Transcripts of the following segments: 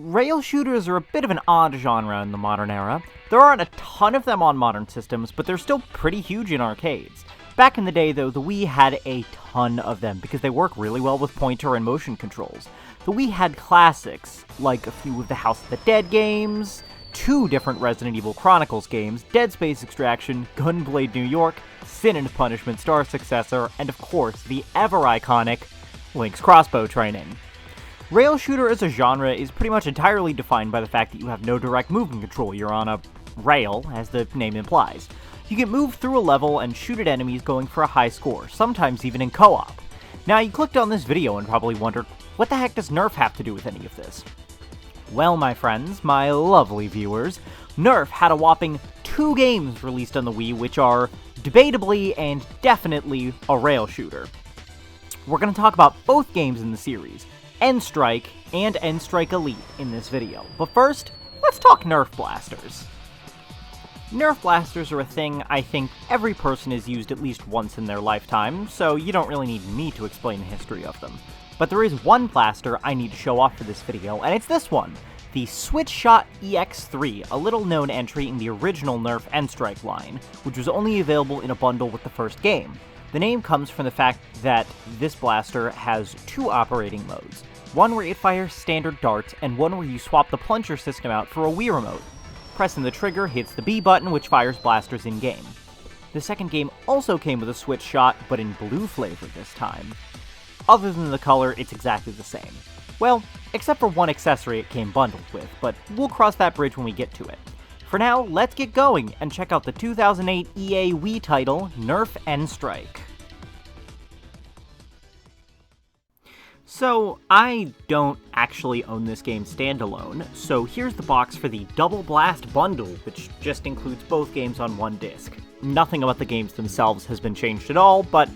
Rail shooters are a bit of an odd genre in the modern era. There aren't a ton of them on modern systems, but they're still pretty huge in arcades. Back in the day, though, the Wii had a ton of them because they work really well with pointer and motion controls. The Wii had classics, like a few of the House of the Dead games, 2 different Resident Evil Chronicles games, Dead Space Extraction, Gunblade New York, Sin and Punishment Star Successor, and of course, the ever-iconic Link's Crossbow Training. Rail shooter as a genre is pretty much entirely defined by the fact that you have no direct movement control. You're on a rail, as the name implies. You can move through a level and shoot at enemies going for a high score, sometimes even in co-op. Now, you clicked on this video and probably wondered, what the heck does NERF have to do with any of this? Well, my friends, my lovely viewers, NERF had a whopping 2 games released on the Wii which are debatably and definitely a rail shooter. We're going to talk about both games in the series, N-Strike and N-Strike Elite, in this video. But first, let's talk NERF Blasters. NERF Blasters are a thing I think every person has used at least once in their lifetime, so you don't really need me to explain the history of them. But there is one blaster I need to show off for this video, and it's this one, the Switch Shot EX3, a little-known entry in the original NERF N-Strike line, which was only available in a bundle with the first game. The name comes from the fact that this blaster has 2 operating modes, one where it fires standard darts, and one where you swap the plunger system out for a Wii remote. Pressing the trigger hits the B button, which fires blasters in-game. The second game also came with a switch shot, but in blue flavor this time. Other than the color, it's exactly the same. Well, except for one accessory it came bundled with, but we'll cross that bridge when we get to it. For now, let's get going and check out the 2008 EA Wii title, Nerf N-Strike. So, I don't actually own this game standalone, so here's the box for the Double Blast Bundle, which just includes both games on one disc. Nothing about the games themselves has been changed at all, but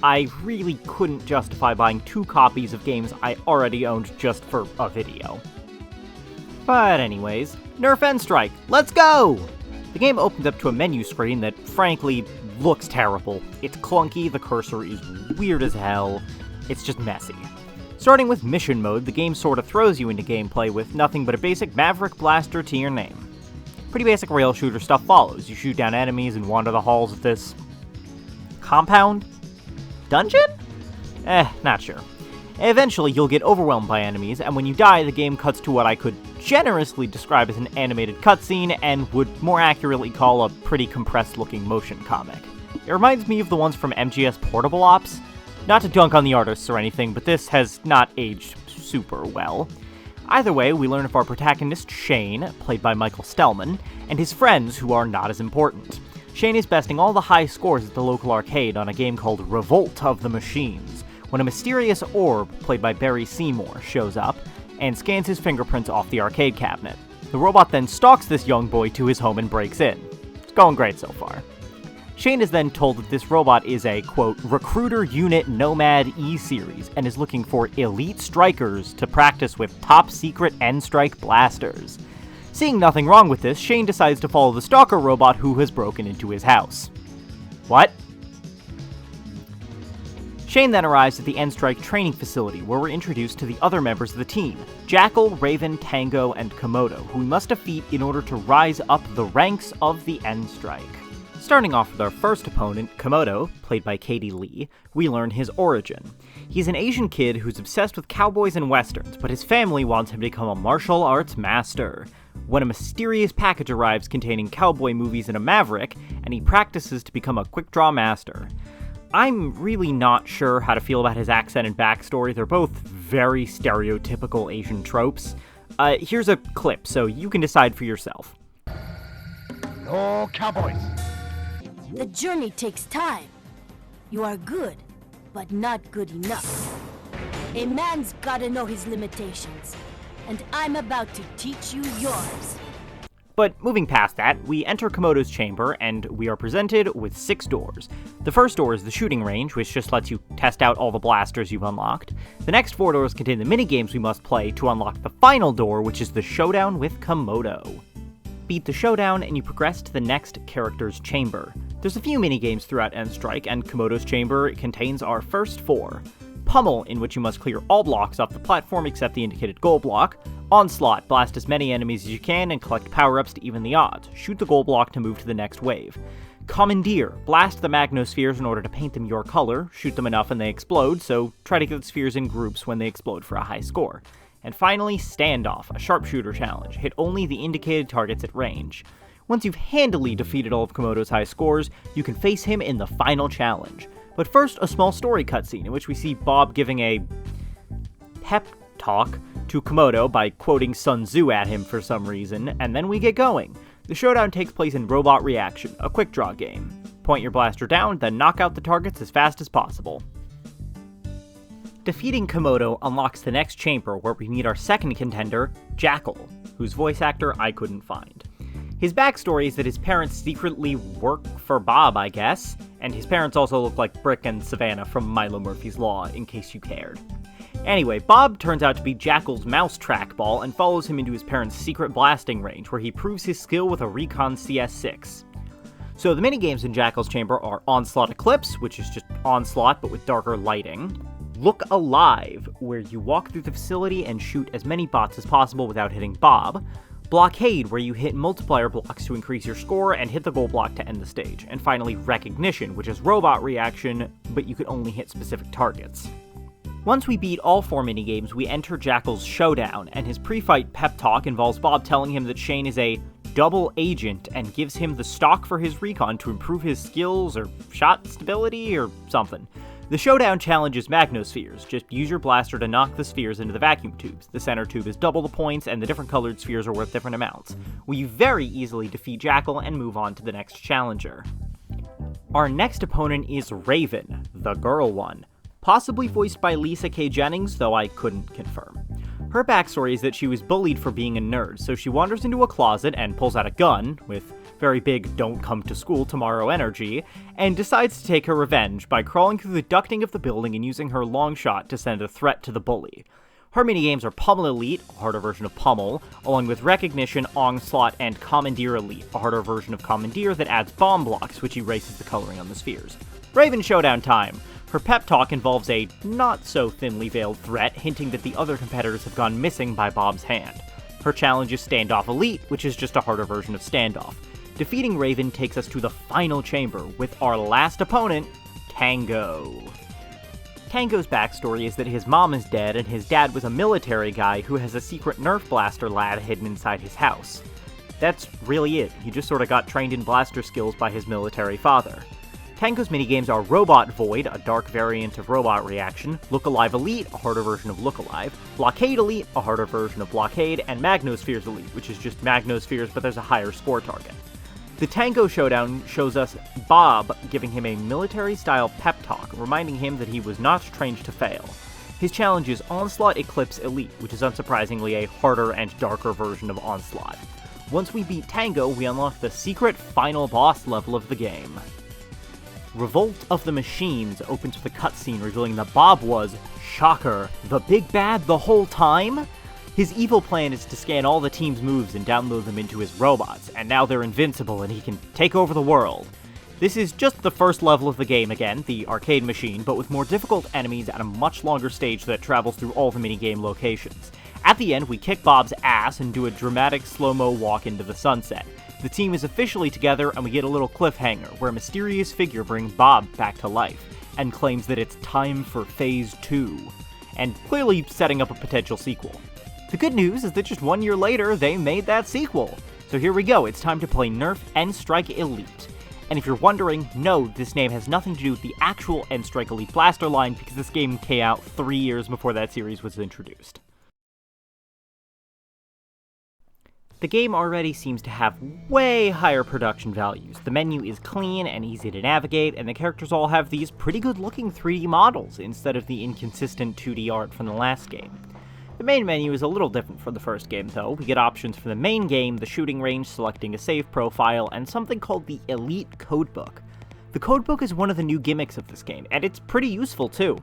I really couldn't justify buying 2 copies of games I already owned just for a video. But anyways, Nerf N-Strike, let's go! The game opens up to a menu screen that, frankly, looks terrible. It's clunky, the cursor is weird as hell, it's just messy. Starting with Mission Mode, the game sorta throws you into gameplay with nothing but a basic Maverick blaster to your name. Pretty basic rail shooter stuff follows. You shoot down enemies and wander the halls of this compound? Dungeon? Not sure. Eventually, you'll get overwhelmed by enemies, and when you die, the game cuts to what I could generously describe as an animated cutscene, and would more accurately call a pretty compressed-looking motion comic. It reminds me of the ones from MGS Portable Ops. Not to dunk on the artists or anything, but this has not aged super well. Either way, we learn of our protagonist, Shane, played by Michael Stellman, and his friends, who are not as important. Shane is besting all the high scores at the local arcade on a game called Revolt of the Machines, when a mysterious orb, played by Barry Seymour, shows up and scans his fingerprints off the arcade cabinet. The robot then stalks this young boy to his home and breaks in. It's going great so far. Shane is then told that this robot is a, quote, recruiter unit Nomad E-series and is looking for elite strikers to practice with top-secret N-Strike blasters. Seeing nothing wrong with this, Shane decides to follow the stalker robot who has broken into his house. What? Shane then arrives at the N-Strike training facility, where we're introduced to the other members of the team, Jackal, Raven, Tango, and Komodo, who we must defeat in order to rise up the ranks of the N-Strike. Starting off with our first opponent, Komodo, played by Katie Lee, we learn his origin. He's an Asian kid who's obsessed with cowboys and westerns, but his family wants him to become a martial arts master. When a mysterious package arrives containing cowboy movies and a maverick, and he practices to become a quick-draw master. I'm really not sure how to feel about his accent and backstory. They're both very stereotypical Asian tropes. Here's a clip, so you can decide for yourself. No cowboys! The journey takes time. You are good, but not good enough. A man's gotta know his limitations, and I'm about to teach you yours. But moving past that, we enter Komodo's chamber, and we are presented with 6 doors. The first door is the shooting range, which just lets you test out all the blasters you've unlocked. The next 4 doors contain the minigames we must play to unlock the final door, which is the showdown with Komodo. Beat the showdown, and you progress to the next character's chamber. There's a few minigames throughout N-Strike, and Komodo's chamber contains our first 4. Pummel, in which you must clear all blocks off the platform except the indicated goal block. Onslaught, blast as many enemies as you can and collect power-ups to even the odds. Shoot the goal block to move to the next wave. Commandeer, blast the magnospheres in order to paint them your color, shoot them enough and they explode, so try to get the spheres in groups when they explode for a high score. And finally, Standoff, a sharpshooter challenge. Hit only the indicated targets at range. Once you've handily defeated all of Komodo's high scores, you can face him in the final challenge. But first, a small story cutscene in which we see Bob giving a pep talk to Komodo by quoting Sun Tzu at him for some reason, and then we get going. The showdown takes place in Robot Reaction, a quick draw game. Point your blaster down, then knock out the targets as fast as possible. Defeating Komodo unlocks the next chamber where we meet our second contender, Jackal, whose voice actor I couldn't find. His backstory is that his parents secretly work for Bob, I guess, and his parents also look like Brick and Savannah from Milo Murphy's Law, in case you cared. Anyway, Bob turns out to be Jackal's mouse trackball and follows him into his parents' secret blasting range, where he proves his skill with a Recon CS6. So the minigames in Jackal's chamber are Onslaught Eclipse, which is just Onslaught but with darker lighting. Look Alive, where you walk through the facility and shoot as many bots as possible without hitting Bob. Blockade, where you hit multiplier blocks to increase your score and hit the goal block to end the stage. And finally, Recognition, which is Robot Reaction, but you can only hit specific targets. Once we beat all 4 minigames, we enter Jackal's showdown, and his pre-fight pep talk involves Bob telling him that Shane is a double agent and gives him the stock for his recon to improve his skills or shot stability or something. The showdown challenge is magnospheres. Just use your blaster to knock the spheres into the vacuum tubes. The center tube is double the points, and the different colored spheres are worth different amounts. We very easily defeat Jackal and move on to the next challenger. Our next opponent is Raven, the girl one. Possibly voiced by Lisa K. Jennings, though I couldn't confirm. Her backstory is that she was bullied for being a nerd, so she wanders into a closet and pulls out a gun, with very big don't come to school tomorrow energy, and decides to take her revenge by crawling through the ducting of the building and using her long shot to send a threat to the bully. Her minigames are Pummel Elite, a harder version of Pummel, along with Recognition, Onslaught, and Commandeer Elite, a harder version of Commandeer that adds bomb blocks, which erases the coloring on the spheres. Raven showdown time! Her pep talk involves a not-so-thinly veiled threat, hinting that the other competitors have gone missing by Bob's hand. Her challenge is Standoff Elite, which is just a harder version of Standoff. Defeating Raven takes us to the final chamber, with our last opponent, Tango. Tango's backstory is that his mom is dead, and his dad was a military guy who has a secret NERF Blaster lab hidden inside his house. That's really it. He just sort of got trained in blaster skills by his military father. Tango's minigames are Robot Void, a dark variant of Robot Reaction, Look Alive Elite, a harder version of Look Alive, Blockade Elite, a harder version of Blockade, and Magnospheres Elite, which is just Magnospheres but there's a higher score target. The Tango showdown shows us Bob giving him a military-style pep talk, reminding him that he was not trained to fail. His challenge is Onslaught Eclipse Elite, which is unsurprisingly a harder and darker version of Onslaught. Once we beat Tango, we unlock the secret final boss level of the game. Revolt of the Machines opens with a cutscene revealing that Bob was, shocker, the big bad the whole time? His evil plan is to scan all the team's moves and download them into his robots, and now they're invincible and he can take over the world. This is just the first level of the game again, the arcade machine, but with more difficult enemies at a much longer stage that travels through all the minigame locations. At the end, we kick Bob's ass and do a dramatic slow-mo walk into the sunset. The team is officially together, and we get a little cliffhanger, where a mysterious figure brings Bob back to life, and claims that it's time for Phase 2, and clearly setting up a potential sequel. The good news is that just 1 year later, they made that sequel. So here we go, it's time to play Nerf N-Strike Elite. And if you're wondering, no, this name has nothing to do with the actual N-Strike Elite Blaster line, because this game came out 3 years before that series was introduced. The game already seems to have way higher production values. The menu is clean and easy to navigate, and the characters all have these pretty good looking 3D models instead of the inconsistent 2D art from the last game. The main menu is a little different from the first game though. We get options for the main game, the shooting range, selecting a save profile, and something called the Elite Codebook. The codebook is one of the new gimmicks of this game, and it's pretty useful too.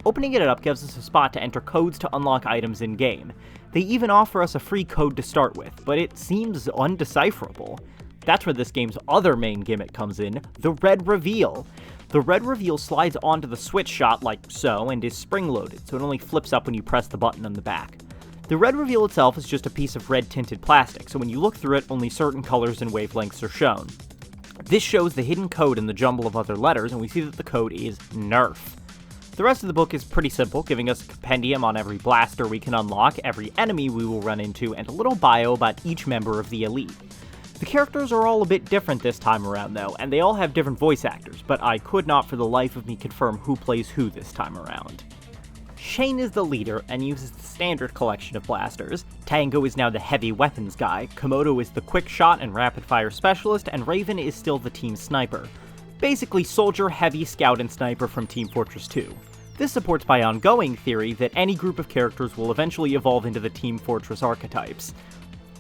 Opening it up gives us a spot to enter codes to unlock items in-game. They even offer us a free code to start with, but it seems undecipherable. That's where this game's other main gimmick comes in, the red reveal. The red reveal slides onto the switch shot like so and is spring-loaded, so it only flips up when you press the button on the back. The red reveal itself is just a piece of red-tinted plastic, so when you look through it, only certain colors and wavelengths are shown. This shows the hidden code in the jumble of other letters, and we see that the code is NERF. The rest of the book is pretty simple, giving us a compendium on every blaster we can unlock, every enemy we will run into, and a little bio about each member of the Elite. The characters are all a bit different this time around though, and they all have different voice actors, but I could not for the life of me confirm who plays who this time around. Shane is the leader and uses the standard collection of blasters. Tango is now the heavy weapons guy, Komodo is the quick shot and rapid fire specialist, and Raven is still the team sniper. Basically soldier, heavy, scout, and sniper from Team Fortress 2. This supports my ongoing theory that any group of characters will eventually evolve into the Team Fortress archetypes.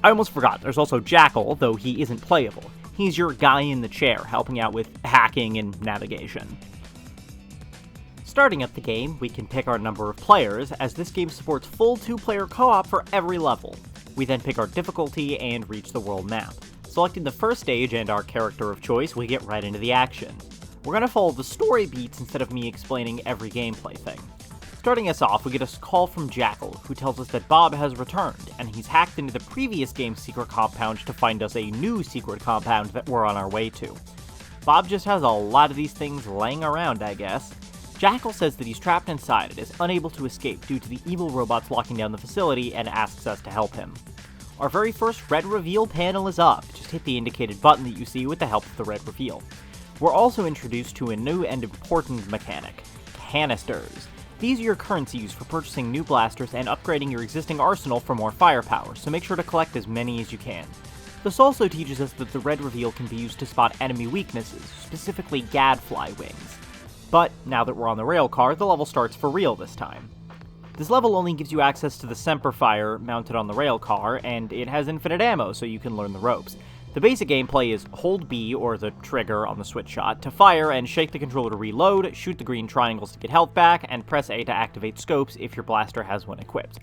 I almost forgot, there's also Jackal, though he isn't playable. He's your guy in the chair, helping out with hacking and navigation. Starting up the game, we can pick our number of players, as this game supports full 2-player co-op for every level. We then pick our difficulty and reach the world map. Selecting the first stage and our character of choice, we get right into the action. We're going to follow the story beats instead of me explaining every gameplay thing. Starting us off, we get a call from Jackal, who tells us that Bob has returned, and he's hacked into the previous game's secret compound to find us a new secret compound that we're on our way to. Bob just has a lot of these things laying around, I guess. Jackal says that he's trapped inside and is unable to escape due to the evil robots locking down the facility and asks us to help him. Our very first red reveal panel is up. Just hit the indicated button that you see with the help of the red reveal. We're also introduced to a new and important mechanic, canisters. These are your currency used for purchasing new blasters and upgrading your existing arsenal for more firepower, so make sure to collect as many as you can. This also teaches us that the red reveal can be used to spot enemy weaknesses, specifically gadfly wings. But, now that we're on the rail car, the level starts for real this time. This level only gives you access to the Semper Fire mounted on the rail car, and it has infinite ammo, so you can learn the ropes. The basic gameplay is hold B, or the trigger on the switch shot, to fire and shake the controller to reload, shoot the green triangles to get health back, and press A to activate scopes if your blaster has one equipped.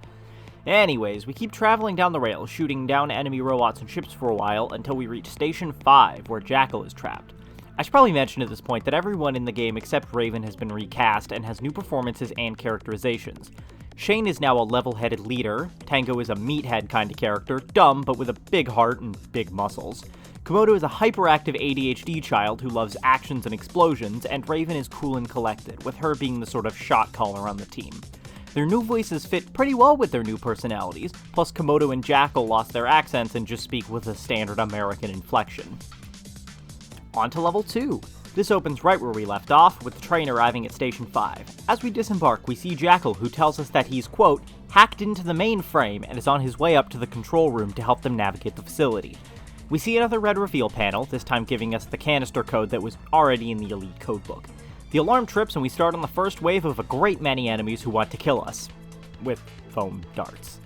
Anyways, we keep traveling down the rail, shooting down enemy robots and ships for a while until we reach Station 5, where Jackal is trapped. I should probably mention at this point that everyone in the game except Raven has been recast and has new performances and characterizations. Shane is now a level-headed leader, Tango is a meathead kind of character, dumb but with a big heart and big muscles. Komodo is a hyperactive ADHD child who loves actions and explosions, and Raven is cool and collected, with her being the sort of shot caller on the team. Their new voices fit pretty well with their new personalities, plus Komodo and Jackal lost their accents and just speak with a standard American inflection. On to level 2. This opens right where we left off, with the train arriving at Station 5. As we disembark, we see Jackal, who tells us that he's, quote, hacked into the mainframe and is on his way up to the control room to help them navigate the facility. We see another red reveal panel, this time giving us the canister code that was already in the Elite codebook. The alarm trips and we start on the first wave of a great many enemies who want to kill us. With foam darts.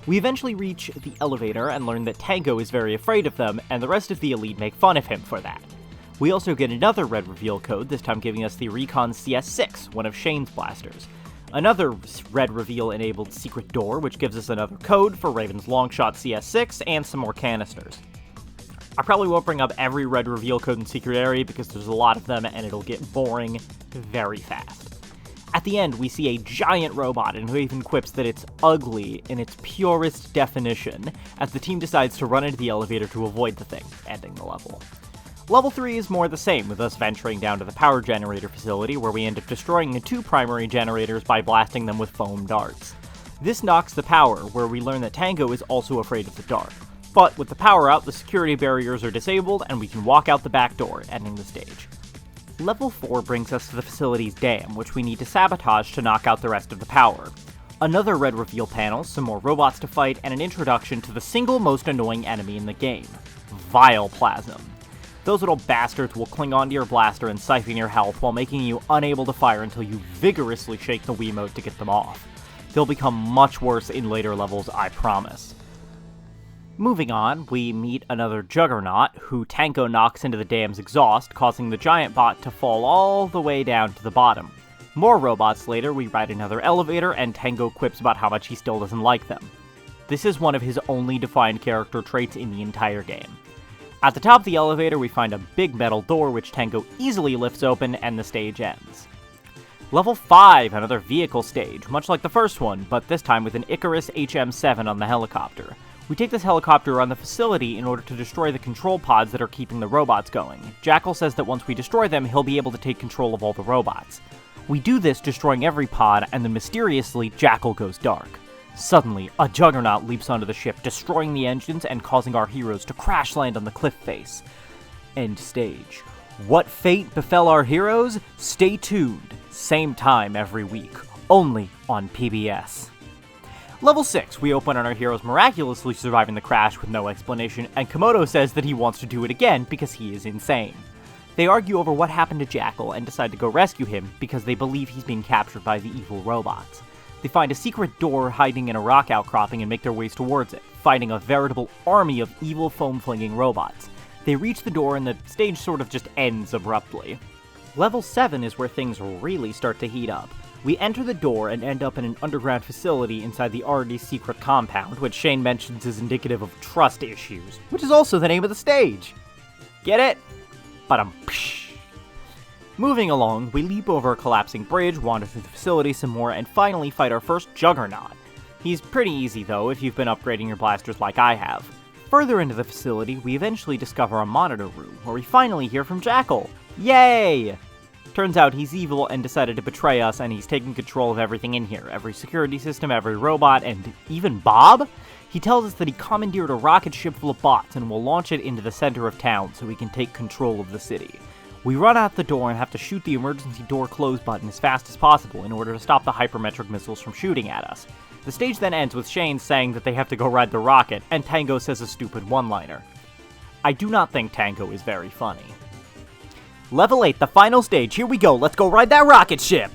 We eventually reach the elevator and learn that Tango is very afraid of them, and the rest of the Elite make fun of him for that. We also get another red reveal code, this time giving us the Recon CS6, one of Shane's blasters. Another red reveal-enabled secret door, which gives us another code for Raven's Longshot CS6, and some more canisters. I probably won't bring up every red reveal code in Secret Area because there's a lot of them and it'll get boring very fast. At the end, we see a giant robot and Raven quips that it's ugly in its purest definition, as the team decides to run into the elevator to avoid the thing, ending the level. Level 3 is more the same, with us venturing down to the power generator facility, where we end up destroying the 2 primary generators by blasting them with foam darts. This knocks the power, where we learn that Tango is also afraid of the dark. But with the power out, the security barriers are disabled, and we can walk out the back door, ending the stage. Level 4 brings us to the facility's dam, which we need to sabotage to knock out the rest of the power. Another red reveal panel, some more robots to fight, and an introduction to the single most annoying enemy in the game, Vileplasm. Those little bastards will cling onto your blaster and siphon your health while making you unable to fire until you vigorously shake the Wiimote to get them off. They'll become much worse in later levels, I promise. Moving on, we meet another Juggernaut, who Tango knocks into the dam's exhaust, causing the giant bot to fall all the way down to the bottom. More robots later, we ride another elevator, and Tango quips about how much he still doesn't like them. This is one of his only defined character traits in the entire game. At the top of the elevator, we find a big metal door which Tango easily lifts open, and the stage ends. Level 5, another vehicle stage, much like the first one, but this time with an Icarus HM7 on the helicopter. We take this helicopter around the facility in order to destroy the control pods that are keeping the robots going. Jackal says that once we destroy them, he'll be able to take control of all the robots. We do this, destroying every pod, and then mysteriously, Jackal goes dark. Suddenly, a juggernaut leaps onto the ship, destroying the engines and causing our heroes to crash land on the cliff face. End stage. What fate befell our heroes? Stay tuned. Same time every week. Only on PBS. Level 6, we open on our heroes miraculously surviving the crash with no explanation, and Komodo says that he wants to do it again because he is insane. They argue over what happened to Jackal and decide to go rescue him because they believe he's being captured by the evil robots. They find a secret door hiding in a rock outcropping and make their ways towards it, fighting a veritable army of evil foam-flinging robots. They reach the door and the stage sort of just ends abruptly. Level 7 is where things really start to heat up. We enter the door and end up in an underground facility inside the already secret compound, which Shane mentions is indicative of trust issues, which is also the name of the stage. Get it? Ba-dum-psh. Moving along, we leap over a collapsing bridge, wander through the facility some more, and finally fight our first Juggernaut. He's pretty easy though if you've been upgrading your blasters like I have. Further into the facility, we eventually discover a monitor room, where we finally hear from Jackal. Yay! Turns out he's evil and decided to betray us, and he's taking control of everything in here. Every security system, every robot, and even Bob? He tells us that he commandeered a rocket ship full of bots and will launch it into the center of town so we can take control of the city. We run out the door and have to shoot the emergency door close button as fast as possible in order to stop the hypermetric missiles from shooting at us. The stage then ends with Shane saying that they have to go ride the rocket, and Tango says a stupid one-liner. I do not think Tango is very funny. Level 8, the final stage. Here we go, let's go ride that rocket ship!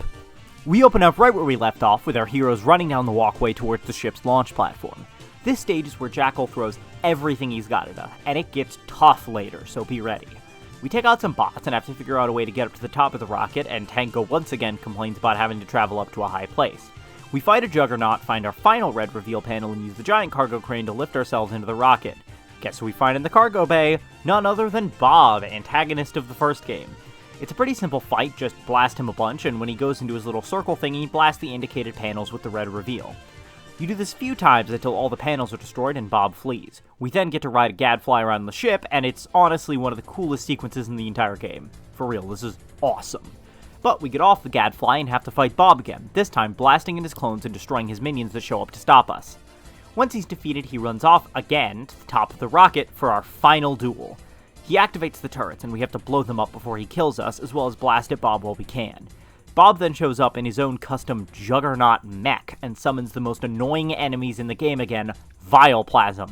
We open up right where we left off, with our heroes running down the walkway towards the ship's launch platform. This stage is where Jackal throws everything he's got at us, and it gets tough later, so be ready. We take out some bots and have to figure out a way to get up to the top of the rocket, and Tango once again complains about having to travel up to a high place. We fight a Juggernaut, find our final red reveal panel, and use the giant cargo crane to lift ourselves into the rocket. Guess who we find in the cargo bay? None other than Bob, antagonist of the first game. It's a pretty simple fight, just blast him a bunch, and when he goes into his little circle thingy, blast the indicated panels with the red reveal. You do this a few times until all the panels are destroyed and Bob flees. We then get to ride a gadfly around the ship, and it's honestly one of the coolest sequences in the entire game. For real, this is awesome. But we get off the gadfly and have to fight Bob again, this time blasting at his clones and destroying his minions that show up to stop us. Once he's defeated, he runs off again to the top of the rocket for our final duel. He activates the turrets, and we have to blow them up before he kills us, as well as blast at Bob while we can. Bob then shows up in his own custom Juggernaut mech, and summons the most annoying enemies in the game again, Vileplasm.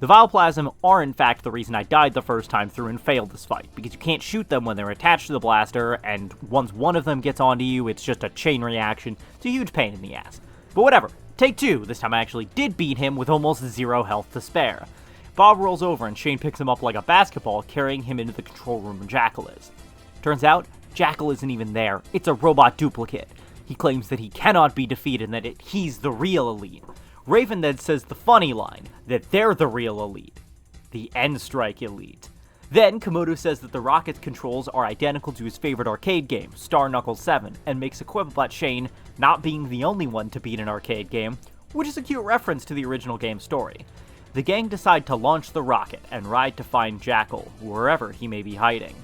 The Vileplasm are in fact the reason I died the first time through and failed this fight, because you can't shoot them when they're attached to the blaster, and once one of them gets onto you, it's just a chain reaction. It's a huge pain in the ass. But whatever. Take 2, this time I actually did beat him with almost 0 health to spare. Bob rolls over and Shane picks him up like a basketball, carrying him into the control room where Jackal is. Turns out, Jackal isn't even there, it's a robot duplicate. He claims that he cannot be defeated and that he's the real Elite. Raven then says the funny line, that they're the real Elite. The N-Strike Elite. Then, Komodo says that the rocket's controls are identical to his favorite arcade game, Star Knuckles 7, and makes a quip about Shane not being the only one to beat an arcade game, which is a cute reference to the original game's story. The gang decide to launch the rocket and ride to find Jackal, wherever he may be hiding.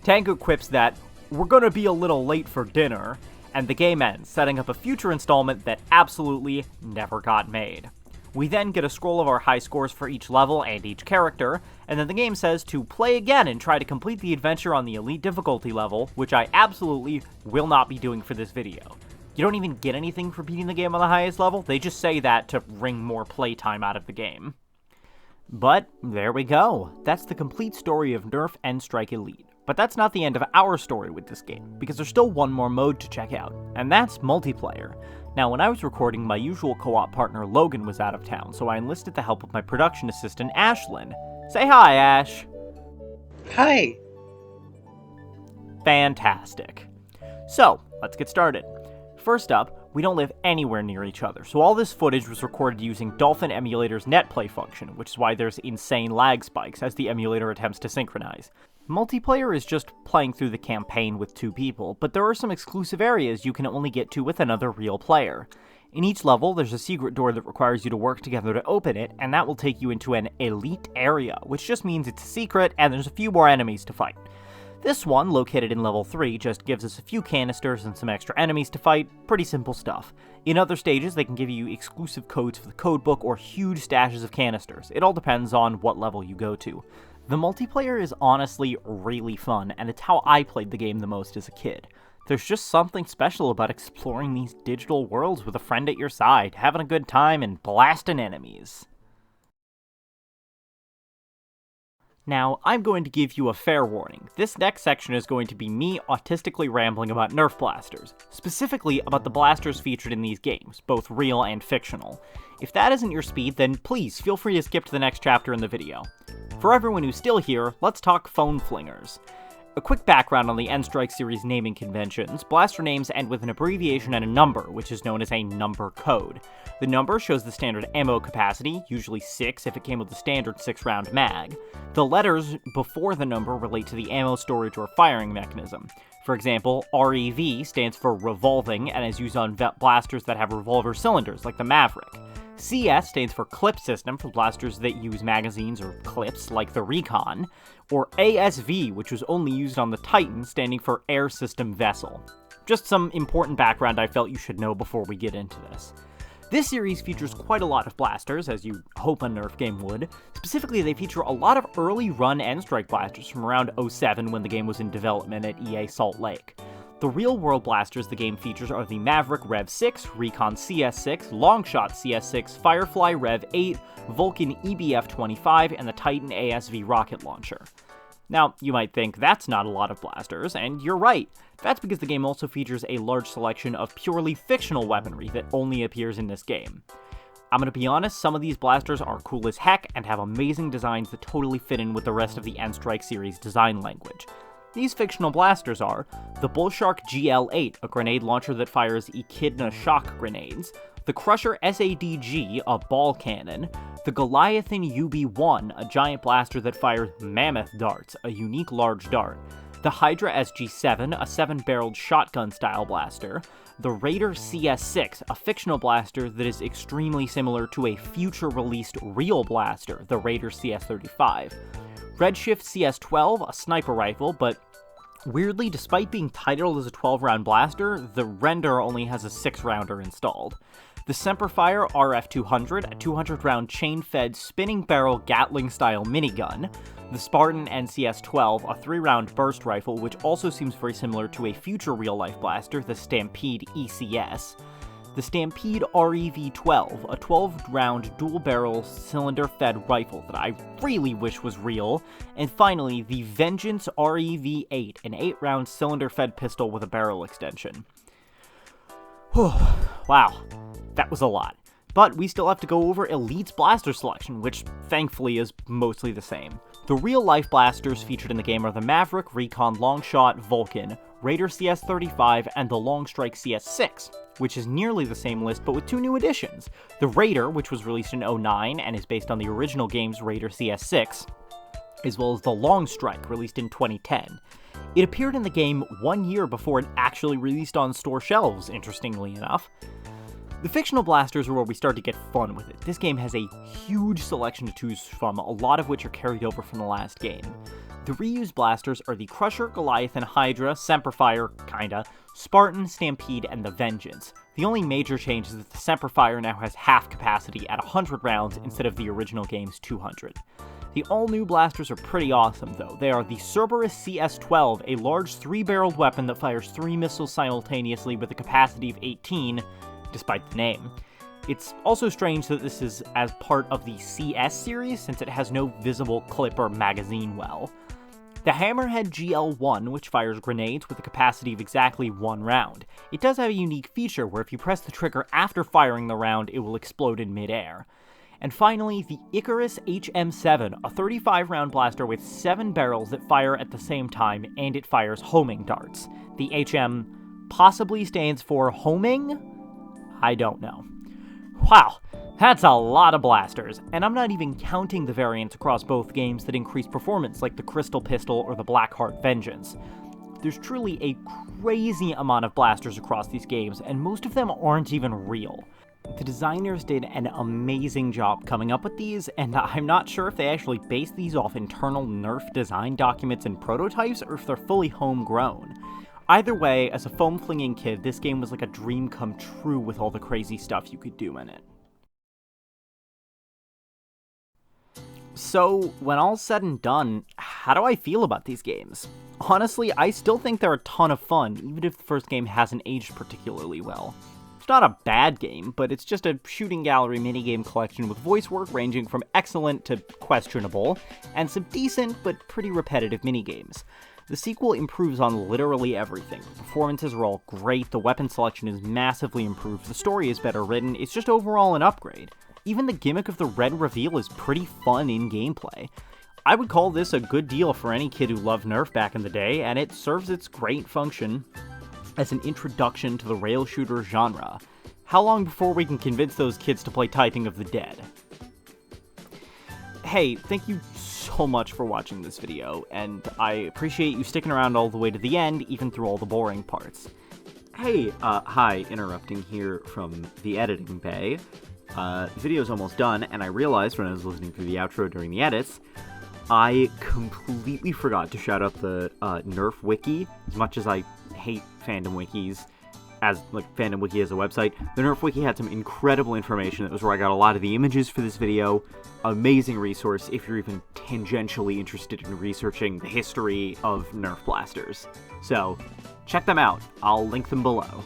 Tango quips that, "We're gonna be a little late for dinner," and the game ends, setting up a future installment that absolutely never got made. We then get a scroll of our high scores for each level and each character, and then the game says to play again and try to complete the adventure on the Elite difficulty level, which I absolutely will not be doing for this video. You don't even get anything for beating the game on the highest level, they just say that to wring more playtime out of the game. But there we go. That's the complete story of NERF N-Strike Elite. But that's not the end of our story with this game, because there's still one more mode to check out, and that's multiplayer. Now, when I was recording, my usual co-op partner Logan was out of town, so I enlisted the help of my production assistant Ashlyn. Say hi, Ash! Hi! Fantastic. So, let's get started. First up, We don't live anywhere near each other, so all this footage was recorded using Dolphin Emulator's netplay function, which is why there's insane lag spikes as the emulator attempts to synchronize. Multiplayer is just playing through the campaign with 2 people, but there are some exclusive areas you can only get to with another real player. In each level, there's a secret door that requires you to work together to open it, and that will take you into an elite area, which just means it's a secret and there's a few more enemies to fight. This one, located in level 3, just gives us a few canisters and some extra enemies to fight, pretty simple stuff. In other stages, they can give you exclusive codes for the codebook or huge stashes of canisters. It all depends on what level you go to. The multiplayer is honestly really fun, and it's how I played the game the most as a kid. There's just something special about exploring these digital worlds with a friend at your side, having a good time, and blasting enemies. Now, I'm going to give you a fair warning. This next section is going to be me autistically rambling about NERF Blasters, specifically about the blasters featured in these games, both real and fictional. If that isn't your speed, then please feel free to skip to the next chapter in the video. For everyone who's still here, let's talk phone flingers. A quick background on the N-Strike series naming conventions. Blaster names end with an abbreviation and a number, which is known as a number code. The number shows the standard ammo capacity, usually 6 if it came with the standard 6-round mag. The letters before the number relate to the ammo storage or firing mechanism. For example, REV stands for revolving and is used on blasters that have revolver cylinders, like the Maverick. CS stands for clip system for blasters that use magazines or clips, like the Recon, or ASV, which was only used on the Titan, standing for Air System Vessel. Just some important background I felt you should know before we get into this. This series features quite a lot of blasters, as you hope a Nerf game would. Specifically, they feature a lot of early run N-Strike blasters from around 07 when the game was in development at EA Salt Lake. The real-world blasters the game features are the Maverick Rev 6, Recon CS6, Longshot CS6, Firefly Rev 8, Vulcan EBF 25, and the Titan ASV rocket launcher. Now, you might think that's not a lot of blasters, and you're right. That's because the game also features a large selection of purely fictional weaponry that only appears in this game. I'm gonna be honest, some of these blasters are cool as heck and have amazing designs that totally fit in with the rest of the N-Strike series design language. These fictional blasters are the Bullshark GL8, a grenade launcher that fires Echidna shock grenades, the Crusher SADG, a ball cannon, the Goliathan UB1, a giant blaster that fires mammoth darts, a unique large dart, the Hydra SG7, a 7-barreled shotgun-style blaster, the Raider CS6, a fictional blaster that is extremely similar to a future-released real blaster, the Raider CS35, Redshift CS12, a sniper rifle, but weirdly, despite being titled as a 12-round blaster, the render only has a 6-rounder installed. The Semperfire RF200, a 200-round chain-fed spinning-barrel Gatling-style minigun. The Spartan NCS-12, a 3-round burst rifle, which also seems very similar to a future real-life blaster, the Stampede ECS. The Stampede REV-12, a 12-round dual-barrel cylinder-fed rifle that I really wish was real. And finally, the Vengeance REV-8, an 8-round cylinder-fed pistol with a barrel extension. Whew, wow, that was a lot. But we still have to go over Elite's blaster selection, which thankfully is mostly the same. The real-life blasters featured in the game are the Maverick, Recon, Longshot, Vulcan, Raider CS35, and the Longstrike CS6, which is nearly the same list but with 2 new additions. The Raider, which was released in 09 and is based on the original game's Raider CS6, as well as the Longstrike, released in 2010. It appeared in the game 1 year before it actually released on store shelves, interestingly enough. The fictional blasters are where we start to get fun with it. This game has a huge selection to choose from, a lot of which are carried over from the last game. The reused blasters are the Crusher, Goliathan, Hydra, Semperfire, kinda, Spartan, Stampede, and the Vengeance. The only major change is that the Semperfire now has half capacity at 100 rounds instead of the original game's 200. The all-new blasters are pretty awesome, though. They are the Cerberus CS-12, a large 3-barreled weapon that fires 3 missiles simultaneously with a capacity of 18, despite the name. It's also strange that this is as part of the CS series, since it has no visible clip or magazine well. The Hammerhead GL1, which fires grenades with a capacity of exactly 1 round. It does have a unique feature where if you press the trigger after firing the round, it will explode in midair. And finally, the Icarus HM7, a 35-round blaster with 7 barrels that fire at the same time, and it fires homing darts. The HM possibly stands for homing? I don't know. Wow, that's a lot of blasters, and I'm not even counting the variants across both games that increase performance, like the Crystal Pistol or the Blackheart Vengeance. There's truly a crazy amount of blasters across these games, and most of them aren't even real. The designers did an amazing job coming up with these, and I'm not sure if they actually based these off internal NERF design documents and prototypes, or if they're fully homegrown. Either way, as a foam-flinging kid, this game was like a dream come true with all the crazy stuff you could do in it. So, when all's said and done, how do I feel about these games? Honestly, I still think they're a ton of fun, even if the first game hasn't aged particularly well. It's not a bad game, but it's just a shooting gallery minigame collection with voice work ranging from excellent to questionable, and some decent but pretty repetitive minigames. The sequel improves on literally everything. The performances are all great, the weapon selection is massively improved, the story is better written, it's just overall an upgrade. Even the gimmick of the red reveal is pretty fun in gameplay. I would call this a good deal for any kid who loved NERF back in the day, and it serves its great function as an introduction to the rail shooter genre. How long before we can convince those kids to play Typing of the Dead? Hey, thank you so much for watching this video, and I appreciate you sticking around all the way to the end, even through all the boring parts. Hey, hi, interrupting here from the editing bay. The video's almost done, and I realized when I was listening through the outro during the edits, I completely forgot to shout out the NERF Wiki. As much as I hate fandom wikis, as like Fandom Wiki as a website, the NERF Wiki had some incredible information. That was where I got a lot of the images for this video. Amazing resource if you're even tangentially interested in researching the history of NERF Blasters. So, check them out. I'll link them below.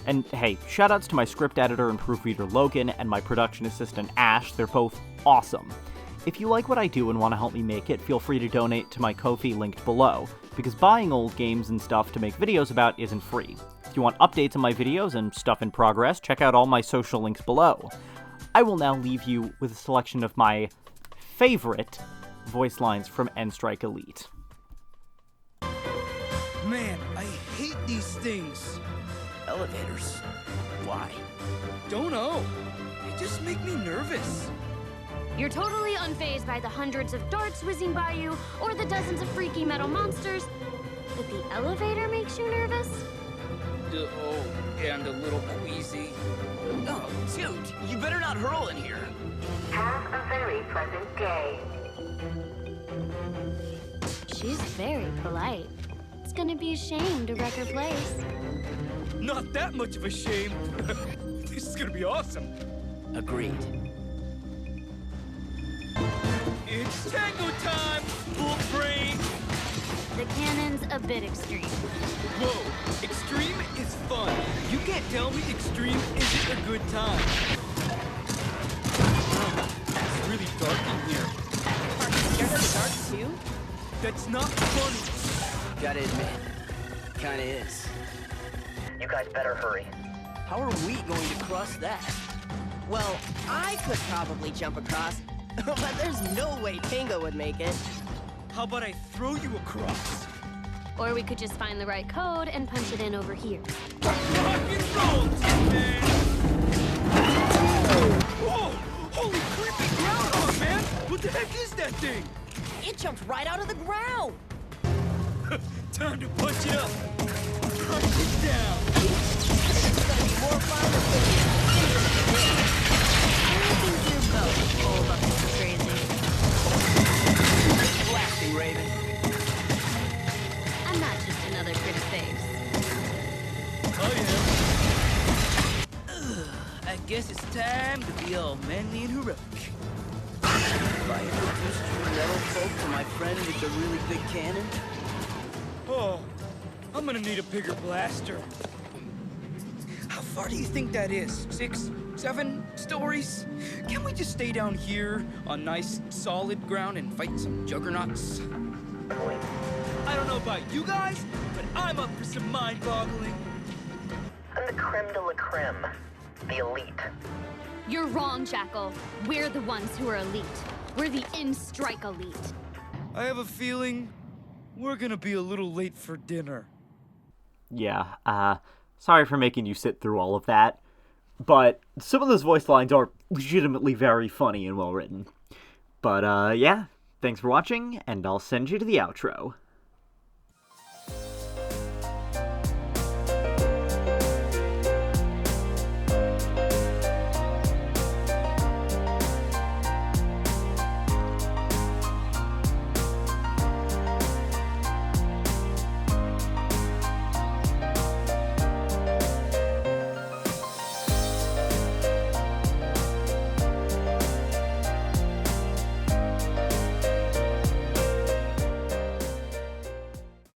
And hey, shoutouts to my script editor and proofreader Logan and my production assistant Ash. They're both awesome. If you like what I do and want to help me make it, feel free to donate to my Ko-fi linked below, because buying old games and stuff to make videos about isn't free. If you want updates on my videos and stuff in progress, check out all my social links below. I will now leave you with a selection of my favorite voice lines from N-Strike Elite. Man, I hate these things. Elevators. Why? Don't know. They just make me nervous. You're totally unfazed by the hundreds of darts whizzing by you or the dozens of freaky metal monsters, but the elevator makes you nervous? Oh, and a little queasy. Oh, dude, you better not hurl in here. Have a very pleasant day. She's very polite. It's gonna be a shame to wreck her place. Not that much of a shame. This is gonna be awesome. Agreed. It's tango time, full brain. The cannon's a bit extreme. Whoa, extreme is fun. You can't tell me extreme isn't a good time. It's really dark in here. Are you scared of the dark too? That's not funny. Gotta admit, kinda is. You guys better hurry. How are we going to cross that? Well, I could probably jump across, but there's no way Tango would make it. How about I throw you across? Or we could just find the right code and punch it in over here. Rock and roll, man! Whoa! Holy creepy groundhog, man! What the heck is that thing? It jumped right out of the ground. Time to punch it up. Punch it down. It's gonna be more fun than thinking. I think you're both full buckets of crazy. Blasting, Raven. I'm not just another pretty face. Oh yeah. I guess it's time to be all manly and heroic. Have I introduced you metal folk to my friend with the really big cannon? Oh, I'm gonna need a bigger blaster. How far do you think that is? 6, 7 stories? Can't we just stay down here on nice, solid ground and fight some juggernauts? I don't know about you guys, but I'm up for some mind-boggling. I'm the creme de la creme. The elite. You're wrong, Jackal. We're the ones who are elite. We're the N-Strike Elite. I have a feeling we're gonna be a little late for dinner. Yeah, sorry for making you sit through all of that. but some of those voice lines are legitimately very funny and well written. But, yeah, thanks for watching, and I'll send you to the outro.